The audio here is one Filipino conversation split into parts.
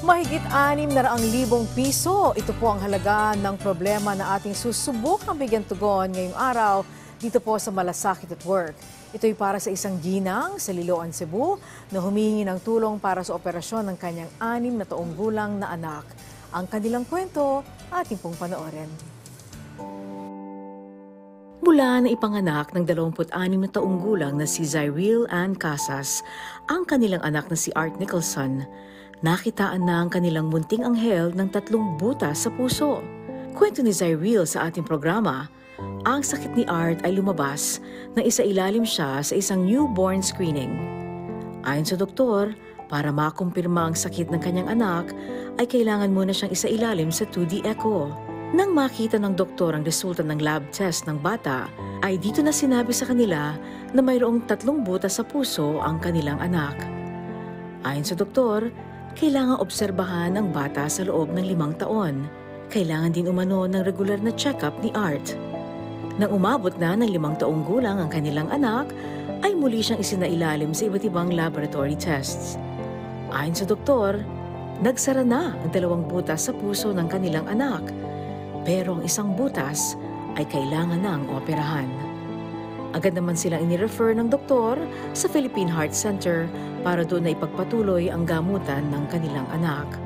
Mahigit 600,000 piso. Ito po ang halaga ng problema na ating susubukang bigyan tugon ngayong araw dito po sa Malasakit at Work. Ito'y para sa isang ginang sa Liloan, Cebu na humihingi ng tulong para sa operasyon ng kanyang 6 na taong gulang na anak. Ang kanilang kwento, ating pong panoorin. Mula na ipanganak ng 26 na taong gulang na si Zyril Ann Casas, ang kanilang anak na si Art Nicholson, nakitaan na ang kanilang munting anghel ng 3 butas sa puso. Kwento ni Zyril sa ating programa, ang sakit ni Art ay lumabas na isailalim siya sa isang newborn screening. Ayon sa doktor, para makumpirma ang sakit ng kanyang anak, ay kailangan muna siyang isailalim sa 2D echo. Nang makita ng doktor ang resulta ng lab test ng bata, ay dito na sinabi sa kanila na mayroong 3 butas sa puso ang kanilang anak. Ayon sa doktor, kailangang obserbahan ang bata sa loob ng 5 taon. Kailangan din umano ng regular na check-up ni Art. Nang umabot na ng 5 taong gulang ang kanilang anak, ay muli siyang isinailalim sa iba't ibang laboratory tests. Ayon sa doktor, nagsara na ang 2 butas sa puso ng kanilang anak, pero ang 1 butas ay kailangan nang operahan. Agad naman silang inirefer ng doktor sa Philippine Heart Center para doon na ipagpatuloy ang gamutan ng kanilang anak.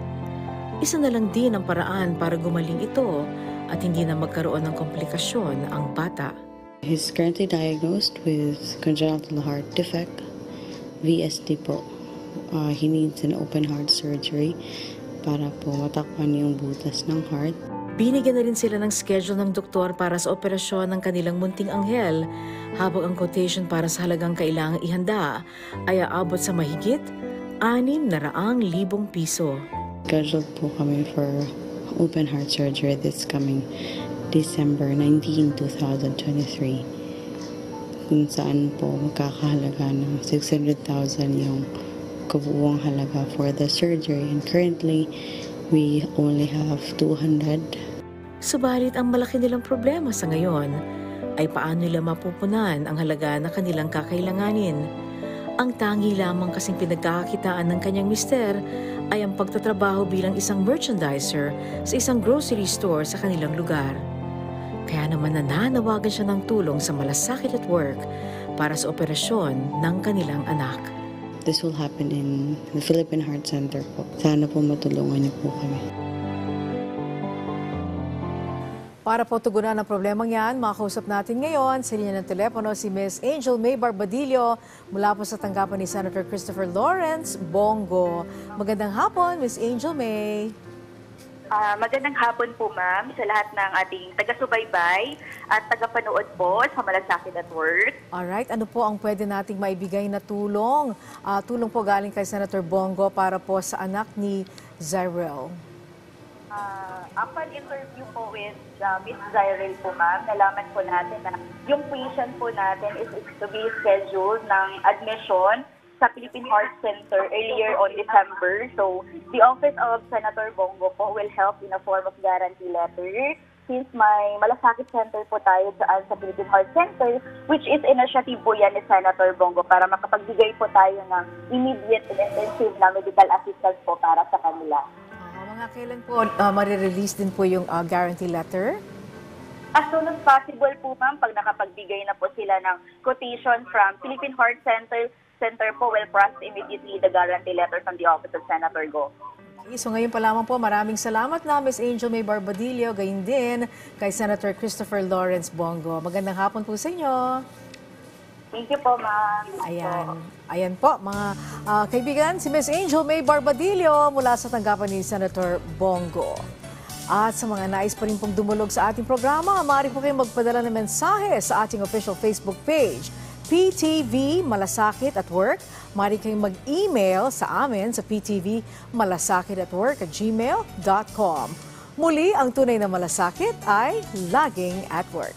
Isa na lang din ang paraan para gumaling ito at hindi na magkaroon ng komplikasyon ang bata. He's currently diagnosed with congenital heart defect, VSD po. He needs an open heart surgery para po matakpan yung butas ng heart. Binigyan na rin sila ng schedule ng doktor para sa operasyon ng kanilang munting anghel, habang ang quotation para sa halagang kailangang ihanda ay aabot sa mahigit 600,000 piso. Scheduled po kami for open heart surgery this coming December 19, 2023. Kung saan po magkakahalaga ng 600,000 yung kabuuang halaga for the surgery. And currently, we only have 200. Subalit ang malaki nilang problema sa ngayon ay paano nila mapupunan ang halaga na kanilang kakailanganin. Ang tangi lamang kasing pinagkakakitaan ng kanyang mister ay ang pagtatrabaho bilang isang merchandiser sa isang grocery store sa kanilang lugar. Kaya naman nananawagan siya ng tulong sa Malasakit at Work para sa operasyon ng kanilang anak. This will happen in the Philippine Heart Center po. Sana po matulungan niyo po kami. Para po tugunan ang problemang yan, makausap natin ngayon sa linya ng telepono si Ms. Angel May Barbadillo mula po sa tanggapan ni Senator Christopher Lawrence Bongo. Magandang hapon, Ms. Angel May. Magandang hapon po, ma'am, sa lahat ng ating taga-subaybay at taga-panood po sa Malasakit at Work. Alright, ano po ang pwede nating maibigay na tulong? Tulong po galing kay Senator Bongo para po sa anak ni Zyril. Upon interview po with Ms. Zyril po, ma'am, nalaman po natin na yung patient po natin is to be scheduled ng admission sa Philippine Heart Center earlier on December. So, the Office of Senator Bongo po will help in a form of guarantee letter. Since may Malasakit Center po tayo sa Philippine Heart Center, which is initiative po yan ni Senator Bongo para makapagbigay po tayo ng immediate and intensive na medical assistance po para sa kanila. Mga kailan po marirelease din po yung guarantee letter? As soon as possible po, ma'am, pag nakapagbigay na po sila ng quotation from Philippine Heart Center po will process immediately the guarantee letter from the Office of Senator Go. Okay, so ngayon pa lamang po, maraming salamat na Ms. Angel May Barbadillo, gayon din kay Senator Christopher Lawrence Bongo. Magandang hapon po sa inyo. Thank you po, ma'am. Ayan po, mga kaibigan, si Ms. Angel May Barbadillo mula sa tanggapan ni Senator Bongo. At sa mga nais pa rin pong dumulog sa ating programa, maaari po kayong magpadala ng mensahe sa ating official Facebook page, PTV Malasakit at Work. Maaari kayong mag-email sa amin sa ptvmalasakit@work@gmail.com. Muli, ang tunay na malasakit ay laging at work.